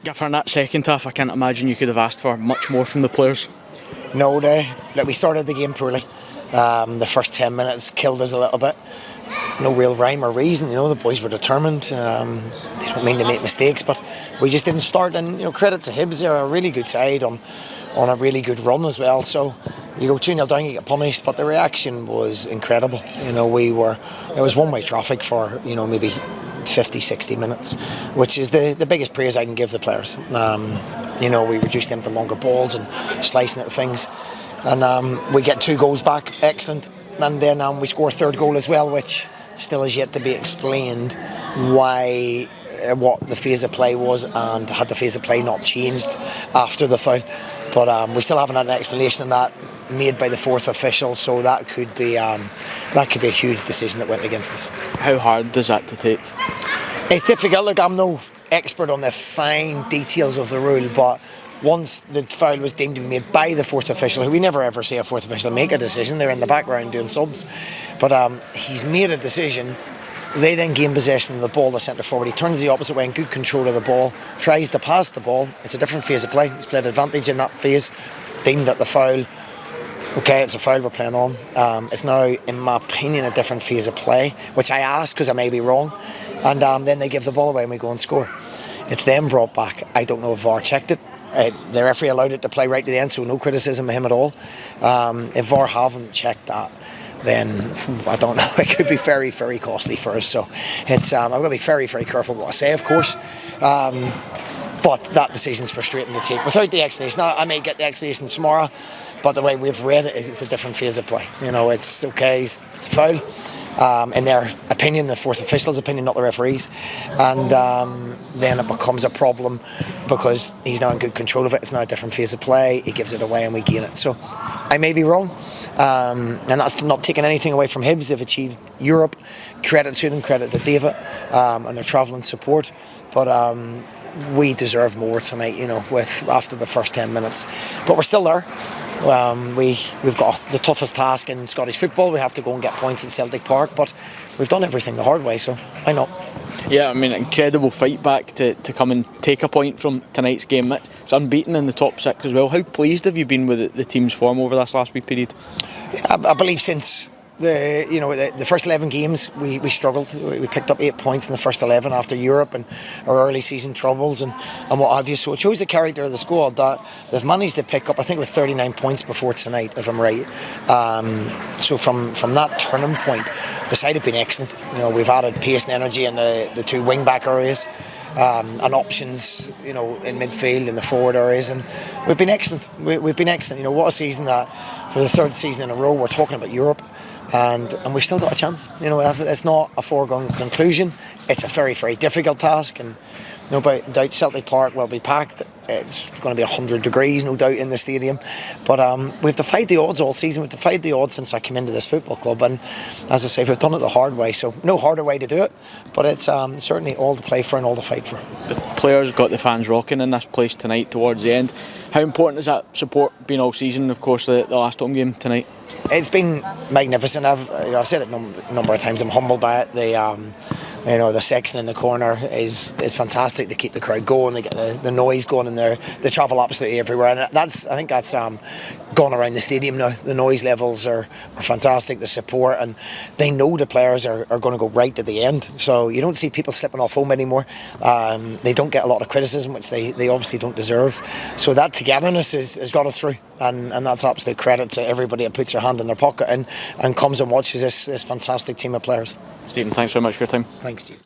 Giffen, that second half, I can't imagine you could have asked for much more from the players. No, we started the game poorly. The first 10 minutes killed us a little bit. No real rhyme or reason, the boys were determined. They don't mean to make mistakes, but we just didn't start. And credit to Hibs, they're a really good side on a really good run as well. So you go 2-0 down, you get punished, but the reaction was incredible. It was one-way traffic for maybe 50-60 minutes, which is the biggest praise I can give the players. We reduced them to longer balls and slicing at things, and we get 2 goals back, excellent. And then we score a third goal as well, which still is yet to be explained why, what the phase of play was, and had the phase of play not changed after the foul. But we still haven't had an explanation of that made by the fourth official, so that could be a huge decision that went against us. How hard is that to take? It's difficult. Look, I'm no expert on the fine details of the rule, but once the foul was deemed to be made by the fourth official, who we never ever see a fourth official make a decision, they're in the background doing subs, but he's made a decision. They then gain possession of the ball, the centre forward. He turns the opposite way in good control of the ball, tries to pass the ball. It's a different phase of play. He's played advantage in that phase, deemed that the foul. Okay, it's a foul we're playing on. It's now, in my opinion, a different phase of play, which I ask because I may be wrong. And then they give the ball away and we go and score. It's then brought back. I don't know if VAR checked it. The referee allowed it to play right to the end, so no criticism of him at all. If VAR haven't checked that, then I don't know. It could be very, very costly for us. So it's I'm going to be very, very careful what I say, of course. But that decision's frustrating to take without the explanation. I may get the explanation tomorrow, but the way we've read it is it's a different phase of play. It's okay, it's a foul. In their opinion, the fourth official's opinion, not the referee's. And then it becomes a problem because he's now in good control of it. It's now a different phase of play. He gives it away and we gain it. So I may be wrong. And that's not taking anything away from Hibs. They've achieved Europe. Credit to them, credit to David and their travelling support. But we deserve more tonight, after the first 10 minutes. But we're still there. We've got the toughest task in Scottish football. We have to go and get points at Celtic Park, but we've done everything the hard way, so why not? Yeah, incredible fight back to come and take a point from tonight's game. It's unbeaten in the top 6 as well. How pleased have you been with the team's form over this last week period? I believe since the first 11 games we struggled. We picked up 8 points in the first 11 after Europe and our early season troubles and what have you. So it shows the character of the squad that they've managed to pick up, I think, with 39 points before tonight, if I'm right. So from that turning point, the side have been excellent. We've added pace and energy in the 2 wing back areas. And options, in midfield in the forward areas, and we've been excellent. We've been excellent. What a season that for the 3rd season in a row we're talking about Europe, and we've still got a chance. It's not a foregone conclusion. It's a very, very difficult task, and no doubt Celtic Park will be packed. It's going to be 100 degrees, no doubt, in the stadium. But we've defied the odds all season. We've defied the odds since I came into this football club. And as I say, we've done it the hard way. So no harder way to do it. But it's certainly all to play for and all to fight for. The players got the fans rocking in this place tonight towards the end. How important has that support been all season? Of course, the last home game tonight. It's been magnificent. I've said it a number of times. I'm humbled by it. The section in the corner is fantastic to keep the crowd going. They get the noise going, and they travel absolutely everywhere. And I think that's gone around the stadium now. The noise levels are fantastic. The support, and they know the players are going to go right to the end. So you don't see people slipping off home anymore. They don't get a lot of criticism, which they obviously don't deserve. So that togetherness has got us through, and that's absolute credit to everybody that puts their hand in their pocket and comes and watches this fantastic team of players. Stephen, thanks very much for your time. Thanks, Steve.